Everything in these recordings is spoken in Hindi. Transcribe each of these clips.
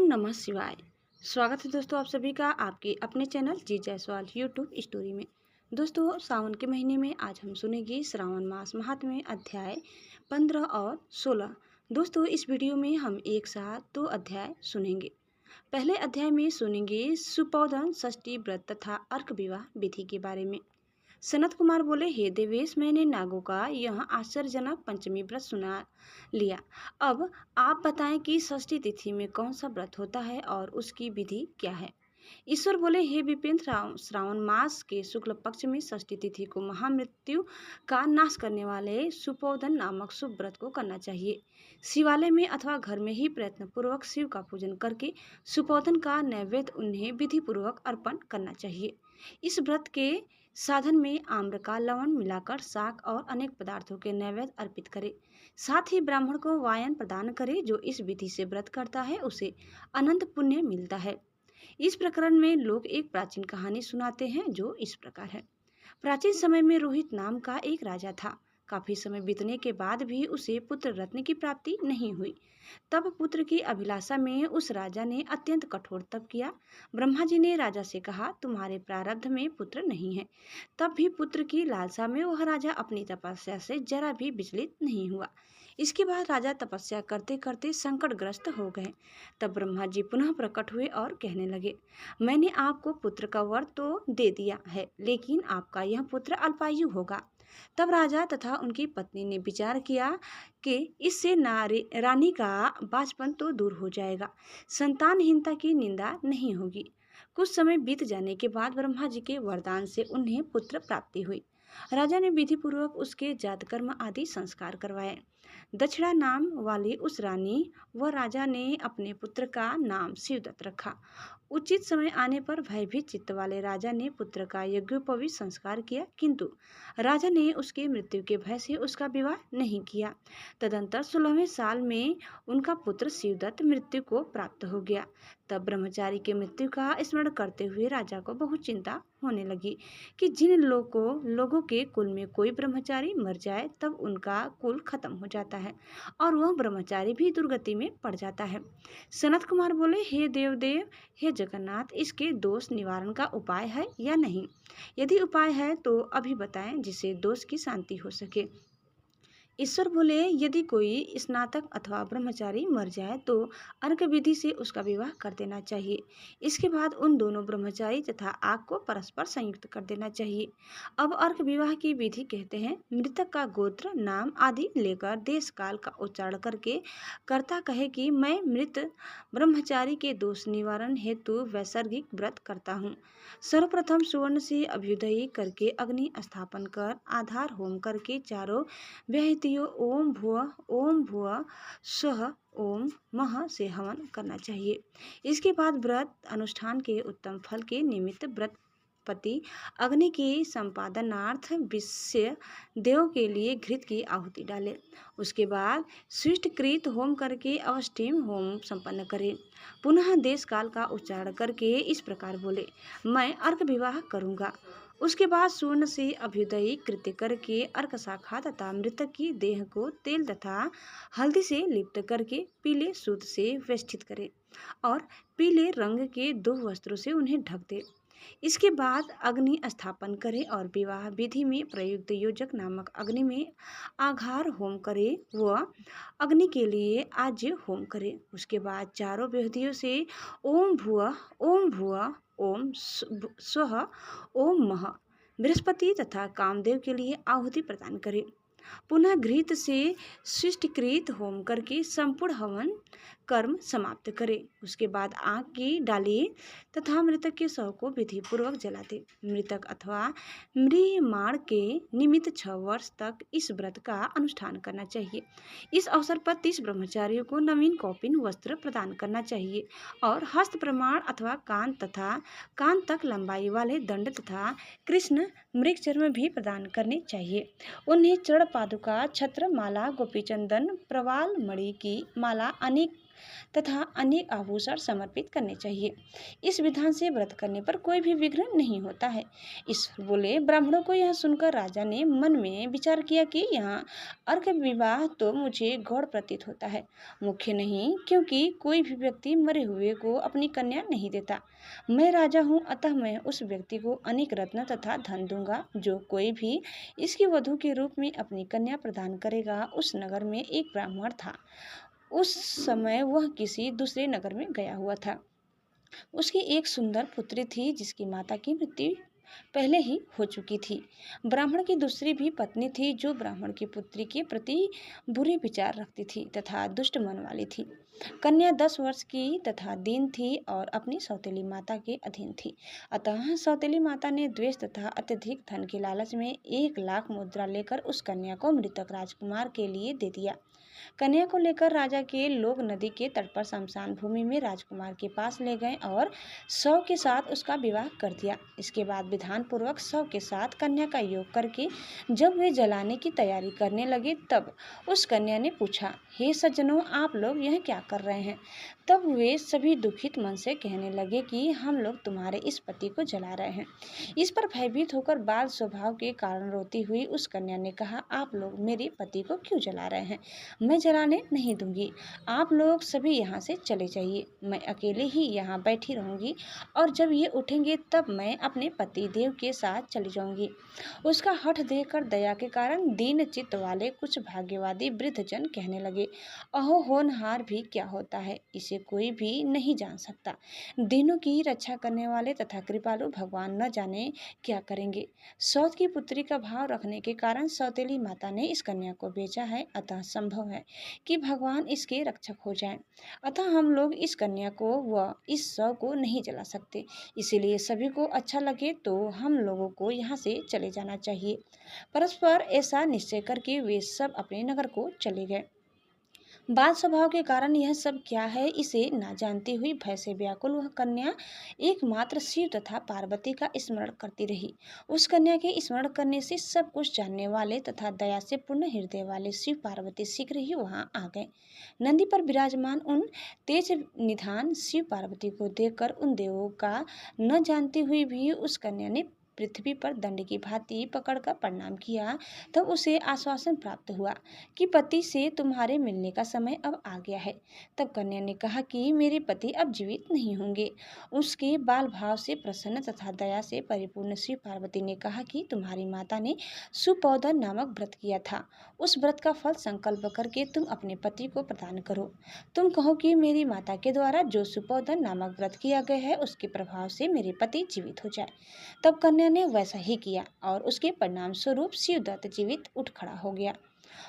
नमः शिवाय। स्वागत है दोस्तों आप सभी का आपके अपने चैनल जी जायसवाल यूट्यूब स्टोरी में। दोस्तों सावन के महीने में आज हम सुनेंगे श्रावण मास महात्म्य अध्याय 15 और 16। दोस्तों इस वीडियो में हम एक साथ 2 अध्याय सुनेंगे। पहले अध्याय में सुनेंगे सुपौधन षष्ठी व्रत तथा अर्क विवाह विधि के बारे में। सनत कुमार बोले, हे देवेश, मैंने नागों का यह आश्चर्यजनक पंचमी व्रत सुना लिया। अब आप बताएं कि षष्ठी तिथि में कौन सा व्रत होता है और उसकी विधि क्या है। ईश्वर बोले, हे विपिन, श्रावण मास के शुक्ल पक्ष में षष्ठी तिथि को महामृत्यु का नाश करने वाले सुपौधन नामक शुभ व्रत को करना चाहिए। शिवालय में अथवा घर में ही प्रयत्न पूर्वक शिव का पूजन करके सुपौधन का नैवेद्य उन्हें विधि पूर्वक अर्पण करना चाहिए। इस व्रत के साधन में आम्र का लवण मिलाकर शाक और अनेक पदार्थों के नैवेद्य अर्पित करे। साथ ही ब्राह्मण को वायन प्रदान करे। जो इस विधि से व्रत करता है उसे अनंत पुण्य मिलता है। इस प्रकरण में लोग एक प्राचीन कहानी सुनाते हैं जो इस प्रकार है। प्राचीन समय में रोहित नाम का एक राजा था। काफी समय बीतने के बाद भी उसे पुत्र रत्न की प्राप्ति नहीं हुई। तब पुत्र की अभिलाषा में उस राजा ने अत्यंत कठोर तप किया। ब्रह्मा जी ने राजा से कहा, तुम्हारे प्रारब्ध में पुत्र नहीं है। तब भी पुत्र की लालसा में वह राजा अपनी तपस्या से जरा भी विचलित नहीं हुआ। इसके बाद राजा तपस्या करते करते संकटग्रस्त हो गए। तब ब्रह्मा जी पुनः प्रकट हुए और कहने लगे, मैंने आपको पुत्र का वर तो दे दिया है, लेकिन आपका यह पुत्र अल्पायु होगा। तब राजा तथा उनकी पत्नी ने विचार किया कि इससे रानी का बांझपन तो दूर हो जाएगा, संतानहीनता की निंदा नहीं होगी। कुछ समय बीत जाने के बाद ब्रह्मा जी के वरदान से उन्हें पुत्र प्राप्ति हुई। राजा ने विधि पूर्वक उसके जातकर्म आदि संस्कार करवाए। दक्षिणा नाम वाली उस रानी व राजा ने अपने पुत्र का नाम शिवदत्त रखा। उचित समय आने पर भयभीत चित्त वाले राजा ने पुत्र का यज्ञोपवीत संस्कार किया, किंतु राजा ने उसके मृत्यु के भय से उसका विवाह नहीं किया। तदंतर 16वें साल में उनका पुत्र शिवदत्त मृत्यु को प्राप्त हो गया। तब ब्रह्मचारी के मृत्यु का स्मरण करते हुए राजा को बहुत चिंता होने लगी कि जिन लोगों के कुल में कोई ब्रह्मचारी मर जाए तब उनका कुल खत्म हो जाता है और वह ब्रह्मचारी भी दुर्गति में पड़ जाता है। सनत कुमार बोले, हे देवदेव, हे जगन्नाथ, इसके दोष निवारण का उपाय है या नहीं? यदि उपाय है तो अभी बताएं जिससे दोष की शांति हो सके। ईश्वर बोले, यदि कोई स्नातक अथवा ब्रह्मचारी मर जाए तो अर्घ विधि से उसका विवाह कर देना चाहिए। इसके बाद उन दोनों ब्रह्मचारी तथा आग को परस्पर संयुक्त कर देना चाहिए। अब अर्घ विवाह की विधि कहते हैं, मृतक का गोत्र, नाम आदि लेकर देश काल का उच्चारण करके कर्ता कहे कि मैं मृत ब्रह्मचारी के दोष निवारण हेतु वैसर्गिक व्रत करता हूँ। सर्वप्रथम सुवर्ण से अभ्युदय करके अग्नि स्थापन कर आधार होम करके चारों व्यहतियों ओम भुव स्वः ओम मह से हवन करना चाहिए। इसके बाद व्रत अनुष्ठान के उत्तम फल के निमित्त व्रतपति अग्नि के संपादनार्थ विश्व देव के लिए घृत की आहुति डाले। उसके बाद सृष्टकृत होम करके अवष्टिम होम संपन्न करे। पुनः देश काल का उच्चारण करके इस प्रकार बोले, मैं अर्क विवाह करूँगा। उसके बाद स्वर्ण से अभ्युदय कृत्य करके अर्क शाखा तथा मृतक की देह को तेल तथा हल्दी से लिप्त करके पीले सूत से वेष्टित करे और पीले रंग के 2 वस्त्रों से उन्हें ढक दे। इसके बाद अग्नि स्थापन करे और विवाह विधि में प्रयुक्त योजक नामक अग्नि में आघार होम करे व अग्नि के लिए आज्य होम करे। उसके बाद चारों व्यहतियों से ओम भुव ओम स्वः ओम मह बृहस्पति तथा कामदेव के लिए आहुति प्रदान करे। पुनः घृत से सृष्टिकृत होम करके संपूर्ण हवन कर्म समाप्त करे। उसके बाद आग की डाली तथा मृतक के शव को विधि पूर्वक जला दे। मृतक अथवा म्रियमाण के निमित्त 6 वर्ष तक इस व्रत का अनुष्ठान करना चाहिए। इस अवसर पर 30 ब्रह्मचारियों को नवीन कौपिन वस्त्र प्रदान करना चाहिए और हस्त प्रमाण अथवा कान तक लंबाई वाले दंड तथा कृष्ण मृग चर्म भी प्रदान करने चाहिए। उन्हें चरण पादुका, छत्र माला, गोपीचंदन, प्रवाल मणि की माला, अनेक तथा अनेक आभूषण समर्पित करने चाहिए। इस विधान से व्रत करने पर कोई भी विघ्न नहीं होता है। इस बोले ब्राह्मणों को यह सुनकर राजा ने मन में विचार किया कि यहाँ अर्क विवाह तो मुझे गौड़ प्रतीत होता है, मुख्य नहीं, क्योंकि कोई भी व्यक्ति मरे हुए को अपनी कन्या नहीं देता। मैं राजा हूँ, अतः मैं उस व्यक्ति को अनेक रत्न तथा धन दूंगा। जो कोई भी इसकी वधू के रूप में अपनी कन्या प्रदान करेगा। उस नगर में एक ब्राह्मण था। उस समय वह किसी दूसरे नगर में गया हुआ था। उसकी एक सुंदर पुत्री थी जिसकी माता की मृत्यु पहले ही हो चुकी थी। ब्राह्मण की दूसरी भी पत्नी थी जो ब्राह्मण की पुत्री के प्रति बुरे विचार रखती थी तथा दुष्ट मन वाली थी। कन्या 10 वर्ष की तथा दीन थी और अपनी सौतेली माता के अधीन थी। अतः सौतेली माता ने द्वेष तथा अत्यधिक धन के लालच में 1 लाख मुद्रा लेकर उस कन्या को मृतक राजकुमार के लिए दे दिया। कन्या को लेकर राजा के लोग नदी के तट पर शमशान भूमि में राजकुमार के पास ले गए और शव के साथ उसका विवाह कर दिया। इसके बाद विधान पूर्वक शव के साथ कन्या का योग करके जब वे जलाने की तैयारी करने लगे तब उस कन्या ने पूछा, हे सज्जनों, आप लोग यह क्या कर रहे हैं? तब वे सभी दुखित मन से कहने लगे कि हम लोग तुम्हारे इस पति को जला रहे हैं। इस पर भयभीत होकर बाल स्वभाव के कारण रोती हुई उस कन्या ने कहा, आप लोग मेरे पति को क्यों जला रहे हैं? मैं जलाने नहीं दूंगी। आप लोग सभी यहाँ से चले जाइए। मैं अकेले ही यहाँ बैठी रहूंगी और जब ये उठेंगे तब मैं अपने पति देव के साथ चली जाऊंगी। उसका हठ देखकर दया के कारण दीन चित्त वाले कुछ भाग्यवादी वृद्धजन कहने लगे, अहो, होनहार भी क्या होता है, इसे कोई भी नहीं जान सकता। दीनों की रक्षा करने वाले तथा कृपालु भगवान न जाने क्या करेंगे। सौत की पुत्री का भाव रखने के कारण सौतेली माता ने इस कन्या को बेचा है, अतः संभव है कि भगवान इसके रक्षक हो जाएं। अतः हम लोग इस कन्या को व इस शव को नहीं जला सकते। इसीलिए सभी को अच्छा लगे तो हम लोगों को यहाँ से चले जाना चाहिए। परस्पर ऐसा निश्चय करके वे सब अपने नगर को चले गए। बाल स्वभाव के कारण यह सब क्या है इसे ना जानती हुई भय से व्याकुल वह कन्या एकमात्र शिव तथा पार्वती का स्मरण करती रही। उस कन्या के स्मरण करने से सब कुछ जानने वाले तथा दया से पूर्ण हृदय वाले शिव पार्वती शीघ्र ही वहां आ गए। नंदी पर विराजमान उन तेज निधान शिव पार्वती को देखकर उन देवों का न जानती हुई भी उस कन्या ने पृथ्वी पर दंड की भांति पकड़कर प्रणाम किया। तब उसे आश्वासन प्राप्त हुआ कि पति से तुम्हारे मिलने का समय अब आ गया है। तब कन्या ने कहा कि मेरे पति अब जीवित नहीं होंगे। उसके बाल भाव से प्रसन्न तथा दया से परिपूर्ण शिव पार्वती ने कहा कि तुम्हारी माता ने सुपौधन नामक व्रत किया था। उस व्रत का फल संकल्प करके तुम अपने पति को प्रदान करो। तुम कहो कि मेरी माता के द्वारा जो सुपौधन नामक व्रत किया गया है उसके प्रभाव से मेरे पति जीवित हो जाए। तब कन्या ने वैसा ही किया और उसके परिणाम स्वरूप शिवदत्त जीवित उठ खड़ा हो गया।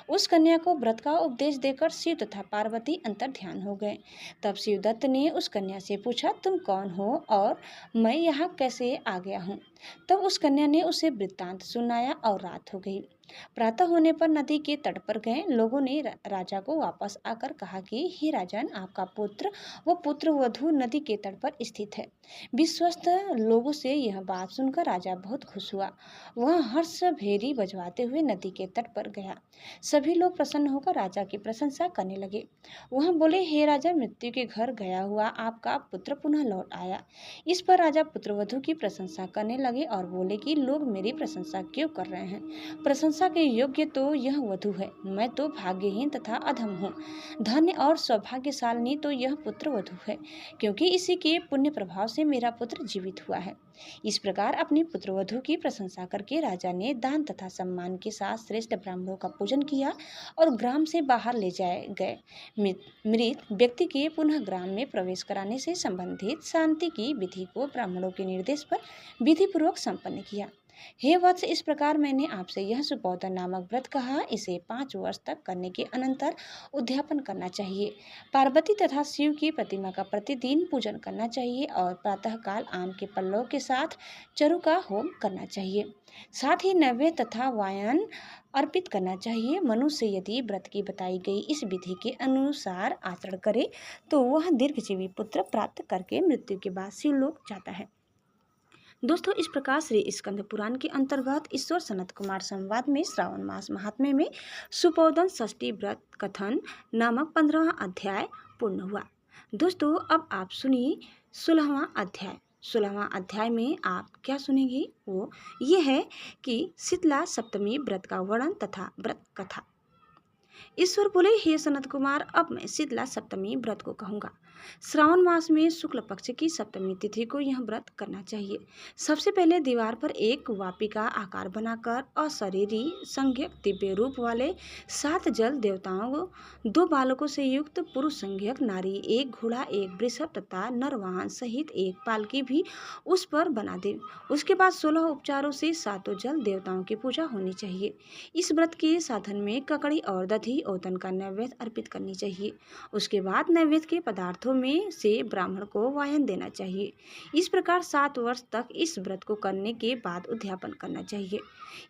उस कन्या को व्रत का उपदेश देकर शिव तथा पार्वती अंतर ध्यान हो गए। तब शिवदत्त ने उस कन्या से पूछा, तुम कौन हो और मैं यहाँ कैसे आ गया हूँ? तब उस कन्या ने उसे वृत्तांत सुनाया और रात हो गई। प्रातः होने पर नदी के तट पर गए लोगों ने राजा को वापस आकर कहा कि हे राजन, आपका पुत्र व पुत्र वधू नदी के तट पर स्थित है। विश्वस्त लोगों से यह बात सुनकर राजा बहुत खुश हुआ। वह हर्ष भेरी बजवाते हुए नदी के तट पर गया। सभी लोग प्रसन्न होकर राजा की प्रशंसा करने लगे। वह बोले, हे राजा, मृत्यु के घर गया हुआ आपका पुत्र पुनः लौट आया। इस पर राजा पुत्रवधू की प्रशंसा करने लगे और बोले कि लोग मेरी प्रशंसा क्यों कर रहे हैं? प्रशंसा के योग्य तो यह वधू है। मैं तो भाग्यहीन तथा अधम हूँ। धन्य और सौभाग्यशालिनी तो यह पुत्र वधू है, क्योंकि इसी के पुण्य प्रभाव से मेरा पुत्र जीवित हुआ है। इस प्रकार अपनी पुत्रवधू की प्रशंसा करके राजा ने दान तथा सम्मान के साथ श्रेष्ठ ब्राह्मणों का पूजन किया और ग्राम से बाहर ले जाए गए मृत व्यक्ति के पुनः ग्राम में प्रवेश कराने से संबंधित शांति की विधि को ब्राह्मणों के निर्देश पर विधि पूर्वक संपन्न किया। हे वत्स, इस प्रकार मैंने आपसे यह सुपौधन नामक व्रत कहा। इसे 5 वर्ष तक करने के अनंतर उद्यापन करना चाहिए। पार्वती तथा शिव की प्रतिमा का प्रतिदिन पूजन करना चाहिए और प्रातःकाल आम के पल्लव के साथ चरु का होम करना चाहिए। साथ ही नैवेद्य तथा वायन अर्पित करना चाहिए। मनुष्य यदि व्रत की बताई गई इस विधि के अनुसार आचरण करे तो वह दीर्घजीवी पुत्र प्राप्त करके मृत्यु के बाद शिवलोक जाता है। दोस्तों, इस प्रकार श्री स्कंद पुराण के अंतर्गत ईश्वर सनत कुमार संवाद में श्रावण मास महात्म्य में सुपौधन षष्ठी व्रत कथन नामक 15वां अध्याय पूर्ण हुआ। दोस्तों अब आप सुनिए 16वां अध्याय। 16वां अध्याय में आप क्या सुनेंगे वो ये है कि शीतला सप्तमी व्रत का वर्णन तथा व्रत कथा। ईश्वर बोले, हे सनत कुमार, अब मैं शीतला सप्तमी व्रत को कहूँगा। श्रावण मास में शुक्ल पक्ष की सप्तमी तिथि को यह व्रत करना चाहिए। सबसे पहले दीवार पर एक वापिका आकार बनाकर अशरीरी संज्ञक दिव्य रूप वाले 7 जल देवताओं को 2 बालकों से युक्त पुरुष संज्ञक नारी, एक घोड़ा, एक वृषभ तथा नरवाहन सहित एक पालकी भी उस पर बना दे। उसके बाद 16 उपचारों से 7 जल देवताओं की पूजा होनी चाहिए। इस व्रत के साधन में ककड़ी और दधी ओदन का नैवेद्य अर्पित करनी चाहिए। उसके बाद नैवेद्य के पदार्थों में से ब्राह्मण को वायन देना चाहिए। इस प्रकार 7 वर्ष तक इस व्रत को करने के बाद उद्यापन करना चाहिए।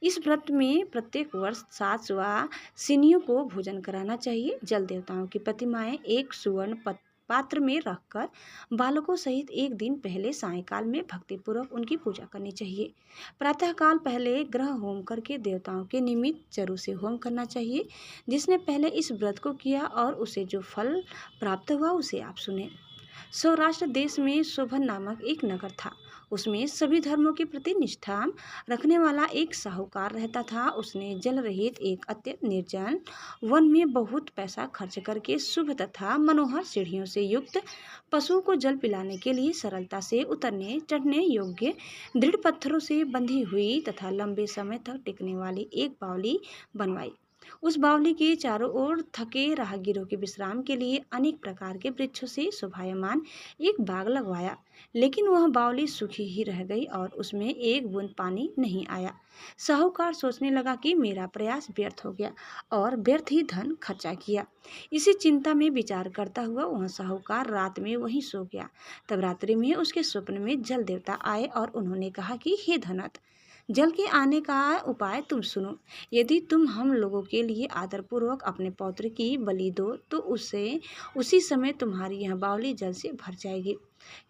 इस व्रत में प्रत्येक वर्ष 7 सुवासिनियों को भोजन कराना चाहिए। जल देवताओं की प्रतिमाएं एक सुवर्ण पात्र में रखकर बालकों सहित एक दिन पहले सायंकाल में भक्तिपूर्वक उनकी पूजा करनी चाहिए। प्रातःकाल पहले ग्रह होम करके देवताओं के निमित्त चरु से होम करना चाहिए। जिसने पहले इस व्रत को किया और उसे जो फल प्राप्त हुआ उसे आप सुने। सौराष्ट्र देश में शोभन नामक एक नगर था। उसमें सभी धर्मों के प्रति निष्ठा रखने वाला एक साहूकार रहता था। उसने जल रहित एक अत्यंत निर्जन वन में बहुत पैसा खर्च करके शुभ तथा मनोहर सीढ़ियों से युक्त पशुओं को जल पिलाने के लिए सरलता से उतरने चढ़ने योग्य दृढ़ पत्थरों से बंधी हुई तथा लंबे समय तक टिकने वाली एक बावली बनवाई। उस बावली के चारों ओर थके राहगीरों के विश्राम के लिए अनेक प्रकार के वृक्षों से शोभायमान एक बाग लगवाया। लेकिन वह बावली सूखी ही रह गई और उसमें एक बूंद पानी नहीं आया। साहूकार सोचने लगा कि मेरा प्रयास व्यर्थ हो गया और व्यर्थ ही धन खर्चा किया। इसी चिंता में विचार करता हुआ वह साहूकार रात में वहीं सो गया। तब रात्रि में उसके स्वप्न में जल देवता आए और उन्होंने कहा कि हे धनत, जल के आने का उपाय तुम सुनो। यदि तुम हम लोगों के लिए आदरपूर्वक अपने पौत्र की बलि दो तो उसी समय तुम्हारी यह बावली जल से भर जाएगी।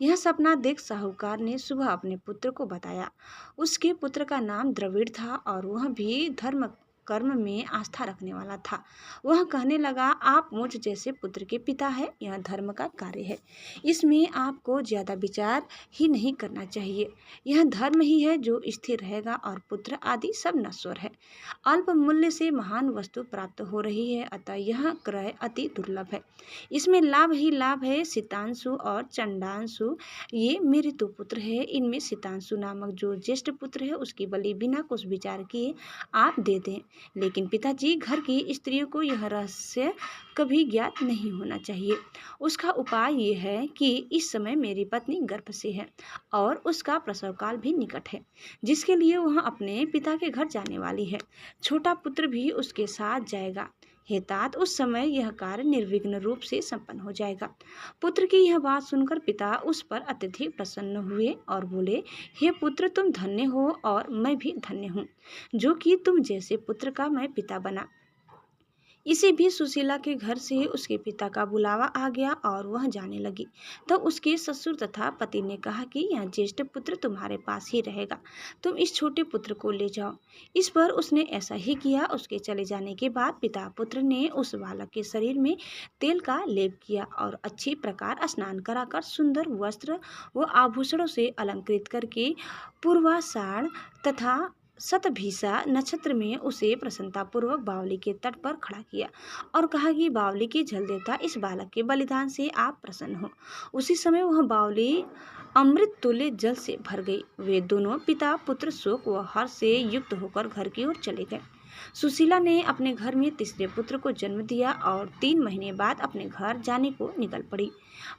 यह सपना देख साहूकार ने सुबह अपने पुत्र को बताया। उसके पुत्र का नाम द्रविड़ था और वह भी धर्म कर्म में आस्था रखने वाला था। वह कहने लगा, आप मुझ जैसे पुत्र के पिता है, यह धर्म का कार्य है। इसमें आपको ज्यादा विचार ही नहीं करना चाहिए। यह धर्म ही है जो स्थिर रहेगा और पुत्र आदि सब नश्वर है। अल्प मूल्य से महान वस्तु प्राप्त हो रही है, अतः यह क्रय अति दुर्लभ है। इसमें लाभ ही लाभ है। शीतांशु और चंडांशु ये मेरे 2 पुत्र है। इनमें शीतांशु नामक जो ज्येष्ठ पुत्र है उसकी बलि बिना कुछ विचार किए आप दे दें। लेकिन पिताजी, घर की स्त्रियों को यह रहस्य कभी ज्ञात नहीं होना चाहिए। उसका उपाय ये है कि इस समय मेरी पत्नी गर्भ से है और उसका प्रसव काल भी निकट है, जिसके लिए वह अपने पिता के घर जाने वाली है। छोटा पुत्र भी उसके साथ जाएगा। हे तात, उस समय यह कार्य निर्विघ्न रूप से संपन्न हो जाएगा। पुत्र की यह बात सुनकर पिता उस पर अत्यधिक प्रसन्न हुए और बोले, हे पुत्र, तुम धन्य हो और मैं भी धन्य हूँ जो कि तुम जैसे पुत्र का मैं पिता बना। इसी भी सुशीला के घर से उसके पिता का बुलावा आ गया और वह जाने लगी। तो उसके ससुर तथा पति ने कहा कि यह ज्येष्ठ पुत्र तुम्हारे पास ही रहेगा, तुम इस छोटे पुत्र को ले जाओ। इस पर उसने ऐसा ही किया। उसके चले जाने के बाद पिता पुत्र ने उस बालक के शरीर में तेल का लेप किया और अच्छी प्रकार स्नान कराकर सुंदर वस्त्र व आभूषणों से अलंकृत करके पूर्वाषाढ़ तथा शतभिषा नक्षत्र में उसे प्रसन्नतापूर्वक बावली के तट पर खड़ा किया और कहा कि बावली के जल देवता, इस बालक के बलिदान से आप प्रसन्न हो। उसी समय वह बावली अमृत तुल्य जल से भर गई। वे दोनों पिता पुत्र शोक व हर्ष से युक्त होकर घर की ओर चले गए। सुशीला ने अपने घर में तीसरे पुत्र को जन्म दिया और 3 महीने बाद अपने घर जाने को निकल पड़ी।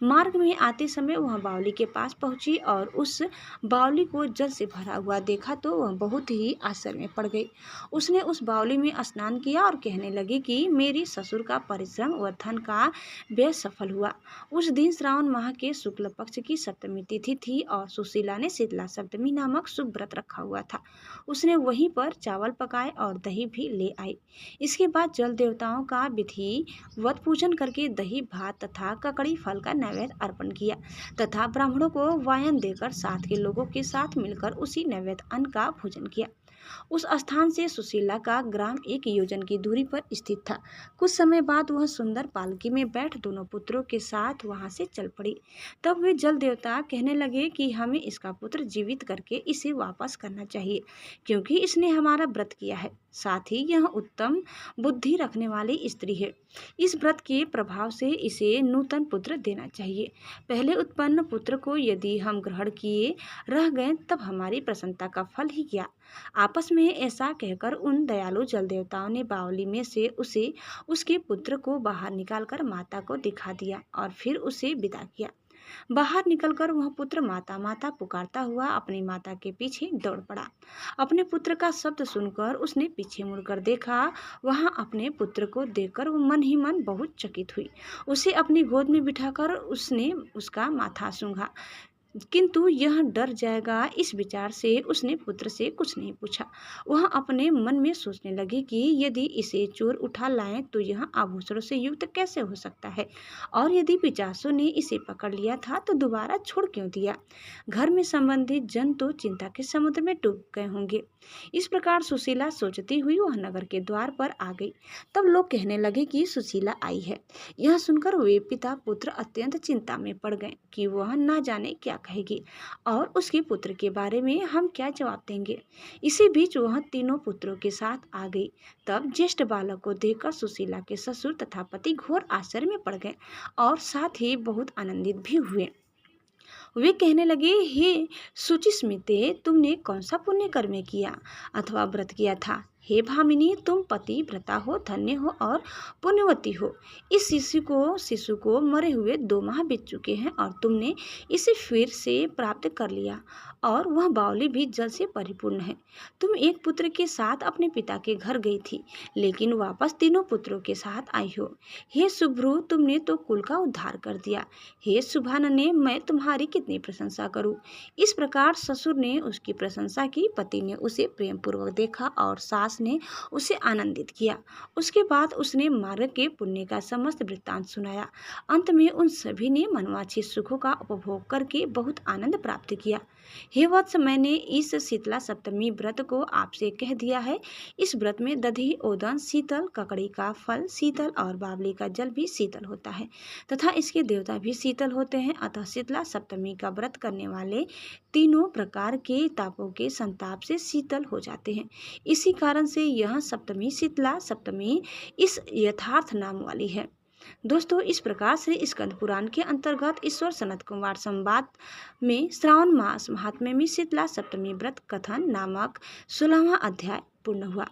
मार्ग में आते समय वह बावली के पास पहुंची और उस बावली को जल से भरा हुआ देखा तो वह बहुत ही आश्चर्य में पड़ गई। उसने उस बावली में स्नान किया और कहने लगी कि मेरी ससुर का परिश्रम व धन का व्यय सफल हुआ। उस दिन श्रावण माह के शुक्ल पक्ष की सप्तमी तिथि थी और सुशीला ने शीतला सप्तमी नामक शुभ व्रत रखा हुआ था। उसने वहीं पर चावल पकाए और दही भी ले आई। इसके बाद जल देवताओं का विधिवत पूजन करके दही भात तथा ककड़ी फल का नैवेद्य अर्पण किया तथा ब्राह्मणों को वायन देकर साथ के लोगों के साथ मिलकर उसी नैवेद्य अन्न का भोजन किया। उस स्थान से सुशीला का ग्राम 1 योजन की दूरी पर स्थित था। कुछ समय बाद वह सुंदर पालकी में बैठ दोनों पुत्रों के साथ वहां से चल पड़ी। तब वे जल देवता कहने लगे कि हमें इसका पुत्र जीवित करके इसे वापस करना चाहिए, क्योंकि इसने हमारा व्रत किया है। साथ ही यह उत्तम बुद्धि रखने वाली स्त्री है। इस व्रत के प्रभाव से इसे नूतन पुत्र देना चाहिए। पहले उत्पन्न पुत्र को यदि हम ग्रहण किए रह गए तब हमारी प्रसन्नता का फल ही क्या। आपस में ऐसा कहकर उन दयालु जल देवताओं ने बावली में से उसे उसके पुत्र को बाहर निकालकर माता को दिखा दिया और फिर उसे विदा किया। बाहर निकलकर वह पुत्र माता माता पुकारता हुआ अपनी माता के पीछे दौड़ पड़ा। अपने पुत्र का शब्द सुनकर उसने पीछे मुड़कर देखा। वहां अपने पुत्र को देखकर वो मन ही मन बहुत चकित हुई। उसे अपनी गोद में बिठाकर उसने उसका माथा सूंघा, किंतु यह डर जाएगा इस विचार से उसने पुत्र से कुछ नहीं पूछा। वह अपने मन में सोचने लगी कि यदि इसे चोर उठा लाएं तो यह आभूषणों से युक्त कैसे हो सकता है, और यदि पिशाचों ने इसे पकड़ लिया था तो दोबारा छोड़ क्यों दिया। घर में संबंधित जन तो चिंता के समुद्र में डूब गए होंगे। इस प्रकार सुशीला सोचती हुई वह नगर के द्वार पर आ गई। तब लोग कहने लगे कि सुशीला आई है। यह सुनकर वे पिता पुत्र अत्यंत चिंता में पड़ गए कि वह ना जाने क्या कहेगी और उसके पुत्र के बारे में हम क्या जवाब देंगे। इसी बीच वह तीनों पुत्रों के साथ आ गई। तब ज्येष्ठ बालक को देखकर सुशीला के ससुर तथा पति घोर आश्चर्य में पड़ गए और साथ ही बहुत आनंदित भी हुए। वे कहने लगे, हे शुचिस्मिते, तुमने कौन सा पुण्य कर्म किया अथवा व्रत किया था। हे भामिनी, तुम पति व्रता हो, धन्य हो और पुण्यवती हो। इस शिशु को मरे हुए 2 माह बीत चुके हैं और तुमने इसे फिर से प्राप्त कर लिया और वह बावली भी जल से परिपूर्ण है। तुम एक पुत्र के साथ अपने पिता के घर गई थी, लेकिन वापस तीनों पुत्रों के साथ आई हो। हे शुभ्रू, तुमने तो कुल का उद्धार कर दिया। हे शुभानने, मैं तुम्हारी कितनी प्रशंसा करूं। इस प्रकार ससुर ने उसकी प्रशंसा की। पति ने उसे प्रेम पूर्वक देखा और सास ने उसे आनंदित किया। उसके बाद उसने मार्ग के पुण्य का समस्त वृत्तांत सुनाया। अंत में उन सभी ने मनवांछित सुखों का उपभोग करके बहुत आनंद प्राप्त किया। हे वत्स, मैंने इस शीतला सप्तमी व्रत को आपसे कह दिया है। इस व्रत में दधी, ओदन, शीतल, ककड़ी का फल शीतल और बावली का जल भी शीतल होता है तथा इसके देवता भी शीतल होते हैं। अतः शीतला सप्तमी का व्रत करने वाले तीनों प्रकार के तापों के संताप से शीतल हो जाते हैं। इसी कारण से यह सप्तमी शीतला सप्तमी इस यथार्थ नाम वाली है। दोस्तों, इस प्रकार से स्कंद पुराण के अंतर्गत ईश्वर सनत कुमार संवाद में श्रावण मास महात्म्य में शीतला सप्तमी व्रत कथन नामक 16वां अध्याय पूर्ण हुआ।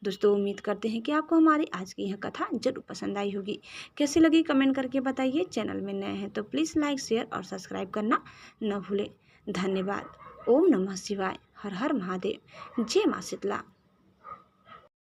दोस्तों, उम्मीद करते हैं कि आपको हमारी आज की यह कथा जरूर पसंद आई होगी। कैसी लगी कमेंट करके बताइए। चैनल में नए हैं तो प्लीज़ लाइक, शेयर और सब्सक्राइब करना न भूलें। धन्यवाद। ओम नमः शिवाय। हर हर महादेव। जय माँ शीतला।